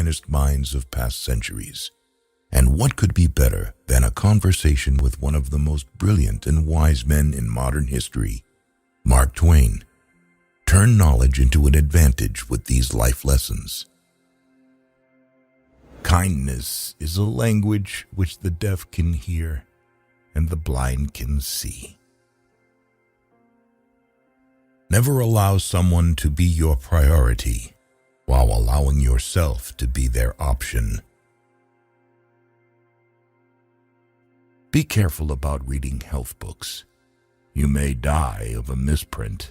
finest minds of past centuries. And what could be better than a conversation with one of the most brilliant and wise men in modern history, Mark Twain? Turn knowledge into an advantage with these life lessons. Kindness is a language which the deaf can hear and the blind can see. Never allow someone to be your priority while allowing yourself to be their option. Be careful about reading health books. You may die of a misprint.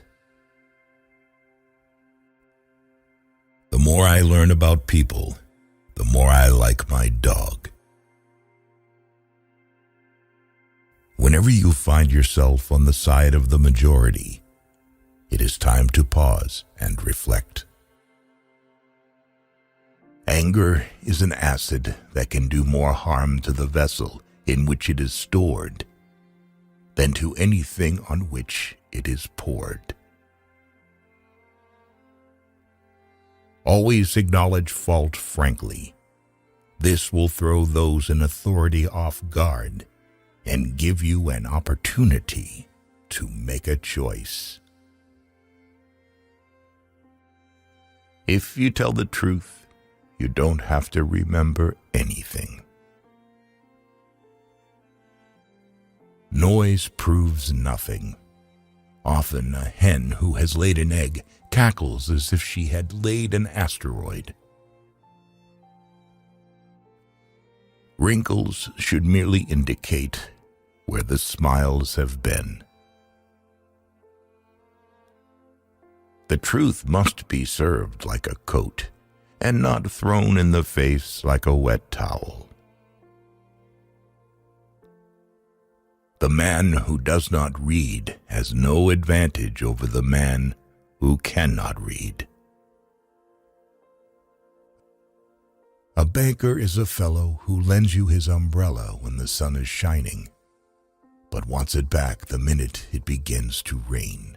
The more I learn about people, the more I like my dog. Whenever you find yourself on the side of the majority, it is time to pause and reflect. Anger is an acid that can do more harm to the vessel in which it is stored than to anything on which it is poured. Always acknowledge fault frankly. This will throw those in authority off guard and give you an opportunity to make a choice. If you tell the truth, you don't have to remember anything. Noise proves nothing. Often a hen who has laid an egg cackles as if she had laid an asteroid. Wrinkles should merely indicate where the smiles have been. The truth must be served like a coat and not thrown in the face like a wet towel. The man who does not read has no advantage over the man who cannot read. A banker is a fellow who lends you his umbrella when the sun is shining, but wants it back the minute it begins to rain.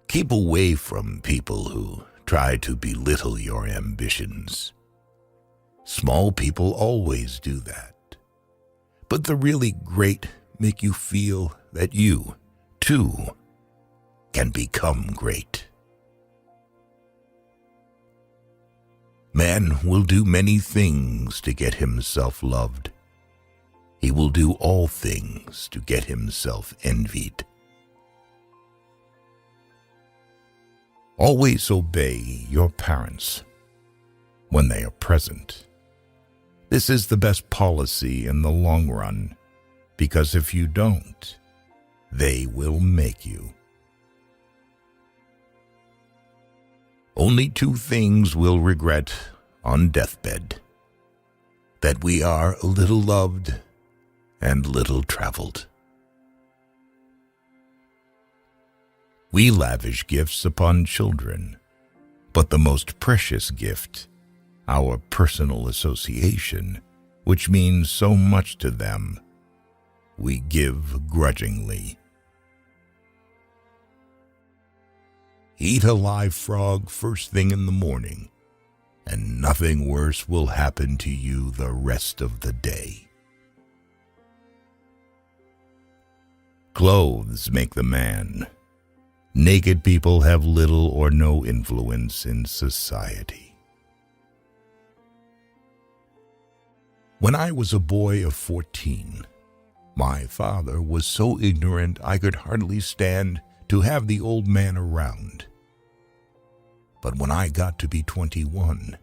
Keep away from people who try to belittle your ambitions. Small people always do that. But the really great make you feel that you, too, can become great. Man will do many things to get himself loved. He will do all things to get himself envied. Always obey your parents when they are present. This is the best policy in the long run, because if you don't, they will make you. Only two things we'll regret on deathbed: that we are a little loved and little traveled. We lavish gifts upon children, but the most precious gift, our personal association, which means so much to them, we give grudgingly. Eat a live frog first thing in the morning, and nothing worse will happen to you the rest of the day. Clothes make the man. Naked people have little or no influence in society. When I was a boy of 14, my father was so ignorant I could hardly stand to have the old man around. But when I got to be 21,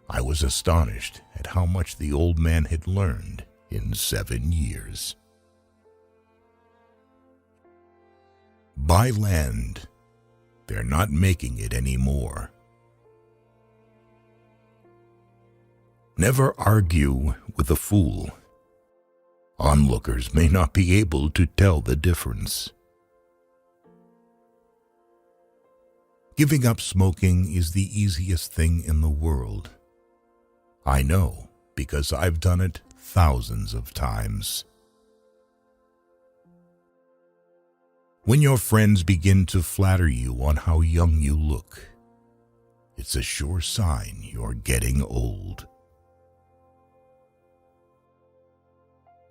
I was astonished at how much the old man had learned in 7 years. Buy land. They're not making it anymore. Never argue with a fool. Onlookers may not be able to tell the difference. Giving up smoking is the easiest thing in the world. I know, because I've done it thousands of times. When your friends begin to flatter you on how young you look, It's a sure sign you're getting old.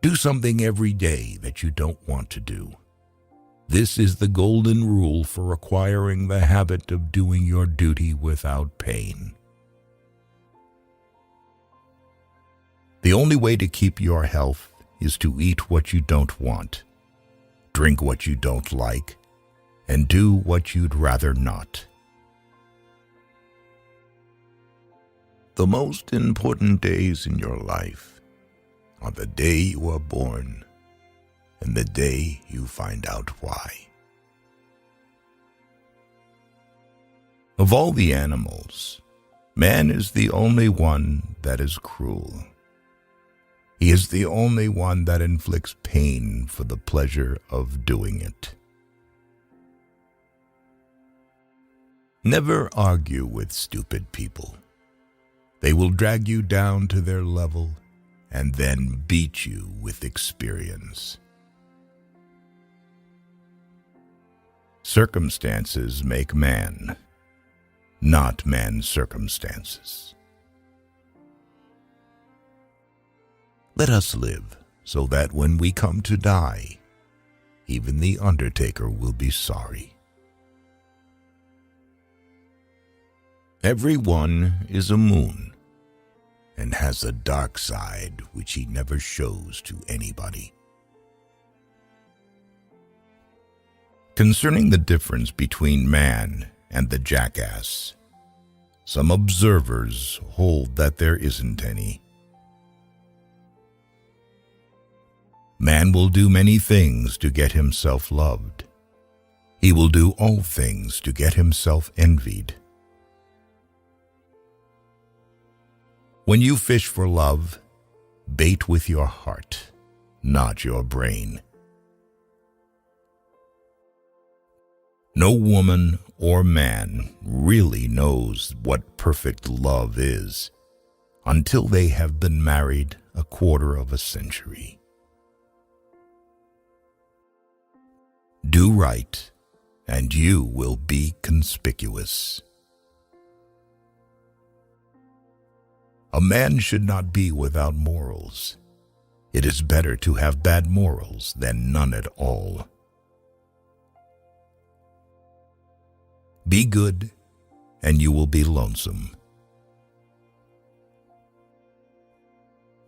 Do something every day that you don't want to do. This is the golden rule for acquiring the habit of doing your duty without pain. The only way to keep your health is to eat what you don't want, drink what you don't like, and do what you'd rather not. The most important days in your life are the day you are born and the day you find out why. Of all the animals, man is the only one that is cruel. He is the only one that inflicts pain for the pleasure of doing it. Never argue with stupid people. They will drag you down to their level and then beat you with experience. Circumstances make man, not man's circumstances. Let us live so that when we come to die, even the undertaker will be sorry. Everyone is a moon and has a dark side which he never shows to anybody. Concerning the difference between man and the jackass, some observers hold that there isn't any. Man will do many things to get himself loved. He will do all things to get himself envied. When you fish for love, bait with your heart, not your brain. No woman or man really knows what perfect love is until they have been married a quarter of a century. Do right, and you will be conspicuous. A man should not be without morals. It is better to have bad morals than none at all. Be good, and you will be lonesome.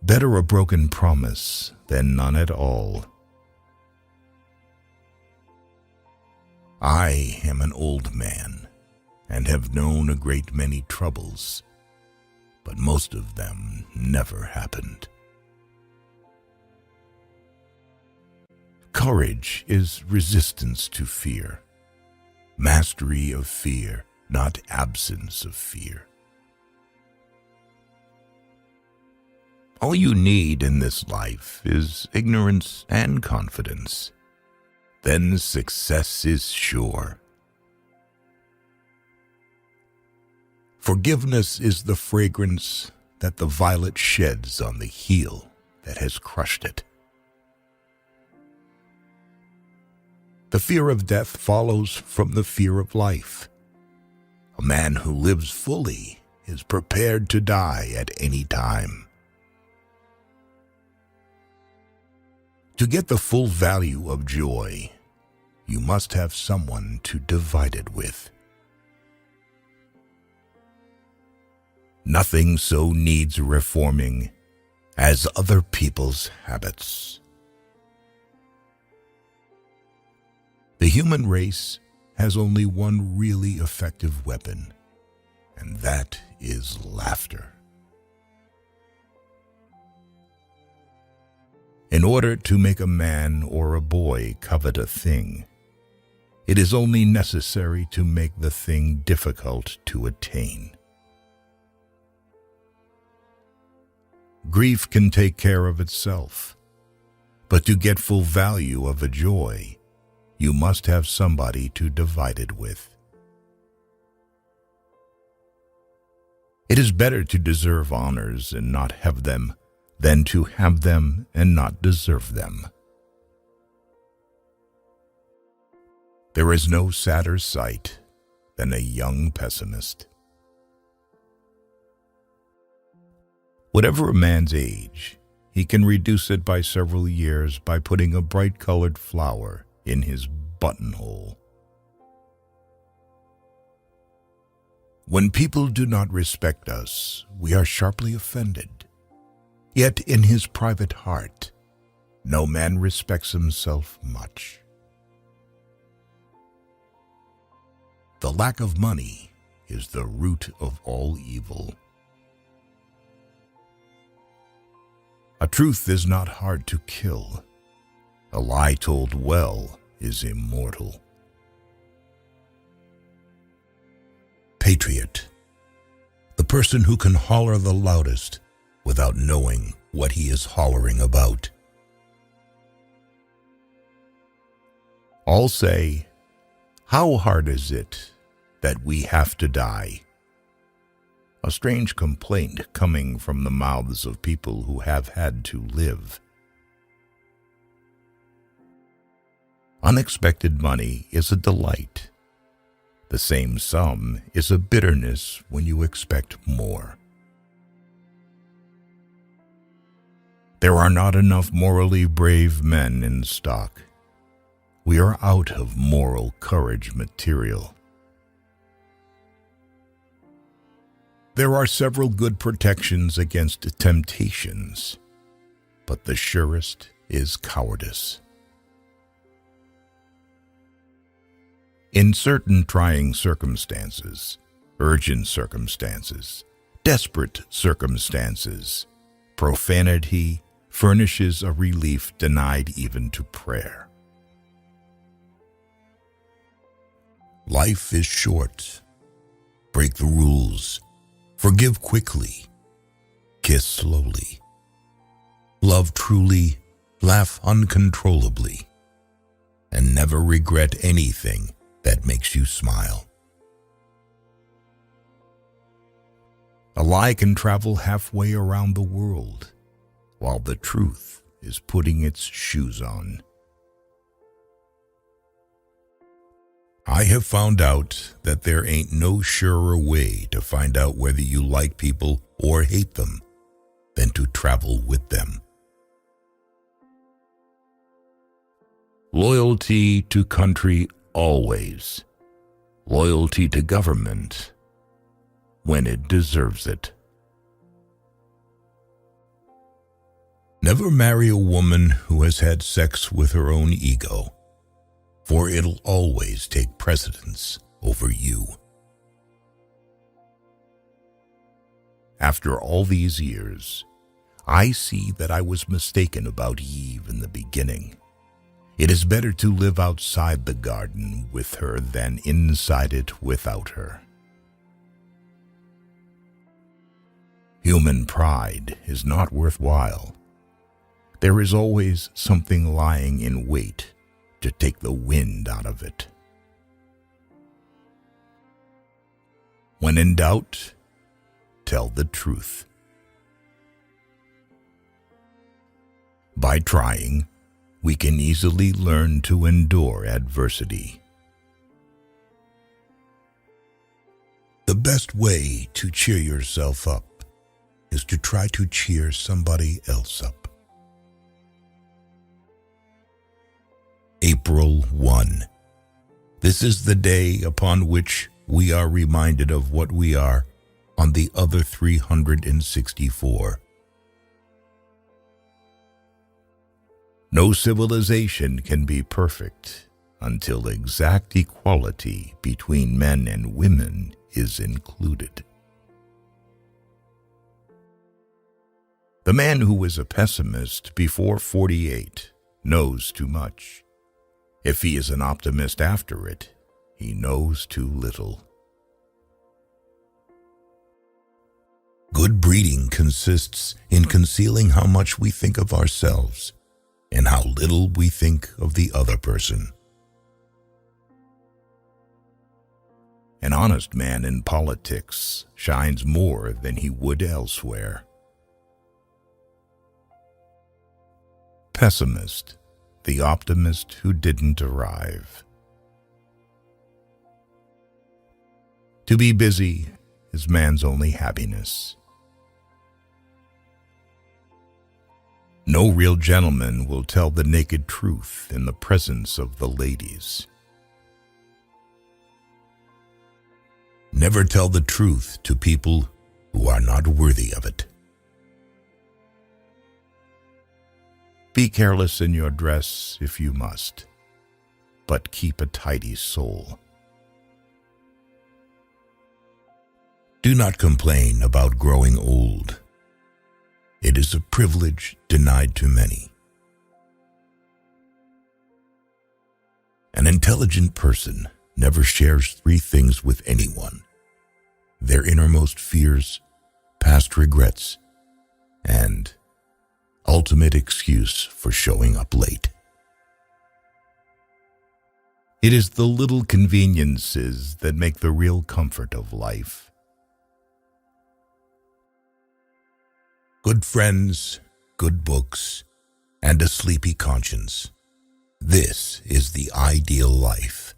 Better a broken promise than none at all. I am an old man, and have known a great many troubles, but most of them never happened. Courage is resistance to fear, mastery of fear, not absence of fear. All you need in this life is ignorance and confidence. Then success is sure. Forgiveness is the fragrance that the violet sheds on the heel that has crushed it. The fear of death follows from the fear of life. A man who lives fully is prepared to die at any time. To get the full value of joy, you must have someone to divide it with. Nothing so needs reforming as other people's habits. The human race has only one really effective weapon, and that is laughter. In order to make a man or a boy covet a thing, it is only necessary to make the thing difficult to attain. Grief can take care of itself, but to get full value of a joy, you must have somebody to divide it with. It is better to deserve honors and not have them than to have them and not deserve them. There is no sadder sight than a young pessimist. Whatever a man's age, he can reduce it by several years by putting a bright-colored flower in his buttonhole. When people do not respect us, we are sharply offended. Yet in his private heart, no man respects himself much. The lack of money is the root of all evil. A truth is not hard to kill. A lie told well is immortal. Patriot, the person who can holler the loudest without knowing what he is hollering about. All say, "How hard is it that we have to die?" A strange complaint coming from the mouths of people who have had to live. Unexpected money is a delight. The same sum is a bitterness when you expect more. There are not enough morally brave men in stock. We are out of moral courage material. There are several good protections against temptations, but the surest is cowardice. In certain trying circumstances, urgent circumstances, desperate circumstances, profanity furnishes a relief denied even to prayer. Life is short. Break the rules. Forgive quickly. Kiss slowly. Love truly. Laugh uncontrollably. And never regret anything that makes you smile. A lie can travel halfway around the world, while the truth is putting its shoes on. I have found out that there ain't no surer way to find out whether you like people or hate them than to travel with them. Loyalty to country always. Loyalty to government when it deserves it. Never marry a woman who has had sex with her own ego, for it'll always take precedence over you. After all these years, I see that I was mistaken about Eve in the beginning. It is better to live outside the garden with her than inside it without her. Human pride is not worthwhile. There is always something lying in wait to take the wind out of it. When in doubt, tell the truth. By trying, we can easily learn to endure adversity. The best way to cheer yourself up is to try to cheer somebody else up. April 1. This is the day upon which we are reminded of what we are on the other 364. No civilization can be perfect until exact equality between men and women is included. The man who is a pessimist before 48 knows too much. If he is an optimist after it, he knows too little. Good breeding consists in concealing how much we think of ourselves and how little we think of the other person. An honest man in politics shines more than he would elsewhere. Pessimist, the optimist who didn't arrive. To be busy is man's only happiness. No real gentleman will tell the naked truth in the presence of the ladies. Never tell the truth to people who are not worthy of it. Be careless in your dress if you must, but keep a tidy soul. Do not complain about growing old. It is a privilege denied to many. An intelligent person never shares three things with anyone: their innermost fears, past regrets, and ultimate excuse for showing up late. It is the little conveniences that make the real comfort of life. Good friends, good books, and a sleepy conscience. This is the ideal life.